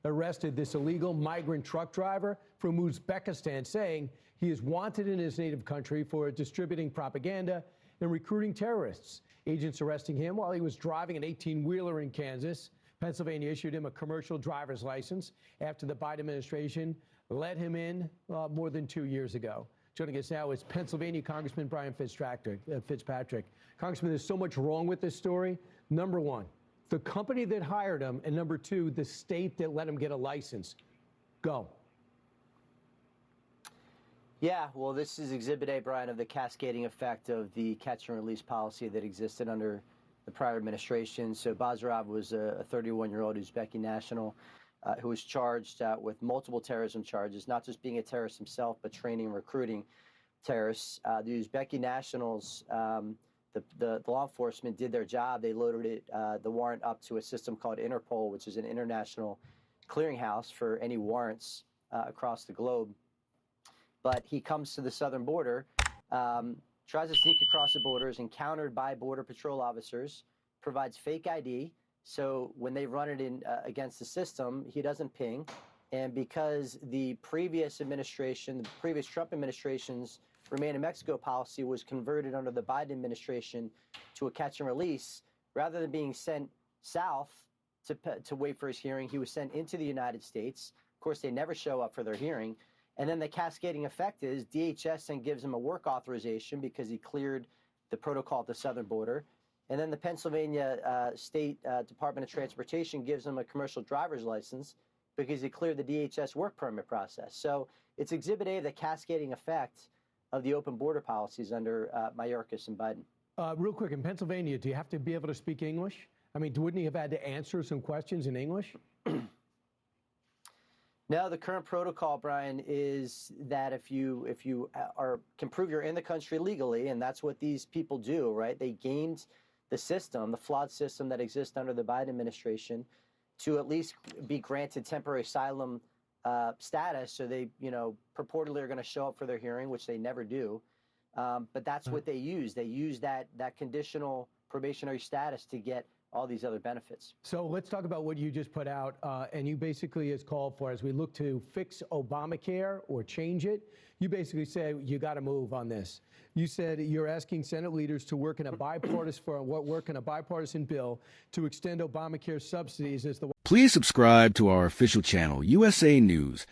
arrested this illegal migrant truck driver from Uzbekistan, saying he is wanted in his native country for distributing propaganda and recruiting terrorists. Agents arresting him while he was driving an 18-wheeler in Kansas. Pennsylvania issued him a commercial driver's license after the Biden administration let him in more than 2 years ago. Joining us now is Pennsylvania Congressman Brian Fitzpatrick. Congressman, there's so much wrong with this story. Number one, the company that hired him, and number two, the state that let him get a license. Go. Yeah, well, this is Exhibit A, Brian, of the cascading effect of the catch and release policy that existed under the prior administration. So Bazarov was a 31-year-old Uzbeki national who was charged with multiple terrorism charges, not just being a terrorist himself, but training and recruiting terrorists. The Uzbeki nationals, the law enforcement did their job. They loaded the warrant up to a system called Interpol, which is an international clearinghouse for any warrants across the globe. But he comes to the southern border, tries to sneak across the border, is encountered by Border Patrol officers, provides fake ID. So when they run it in against the system, he doesn't ping. And because the previous administration, the previous Trump administration's Remain in Mexico policy was converted under the Biden administration to a catch and release, rather than being sent south to wait for his hearing, he was sent into the United States. Of course, they never show up for their hearing. And then the cascading effect is DHS then gives him a work authorization because he cleared the protocol at the southern border. And then the Pennsylvania State Department of Transportation gives him a commercial driver's license because he cleared the DHS work permit process. So it's Exhibit A, the cascading effect of the open border policies under Mayorkas and Biden. Real quick, in Pennsylvania, do you have to be able to speak English? I mean, wouldn't he have had to answer some questions in English? No, the current protocol, Brian, is that if you can prove you're in the country legally, and that's what these people do, right? They gamed the system, the flawed system that exists under the Biden administration, to at least be granted temporary asylum status. So they, purportedly are going to show up for their hearing, which they never do. But that's what they use. They use that conditional probationary status to get all these other benefits. So let's talk about what you just put out, and you basically has called for, as we look to fix Obamacare or change it, you basically say you got to move on this. You said you're asking Senate leaders to work in a bipartisan bill to extend Obamacare subsidies as the. Please subscribe to our official channel, USA News,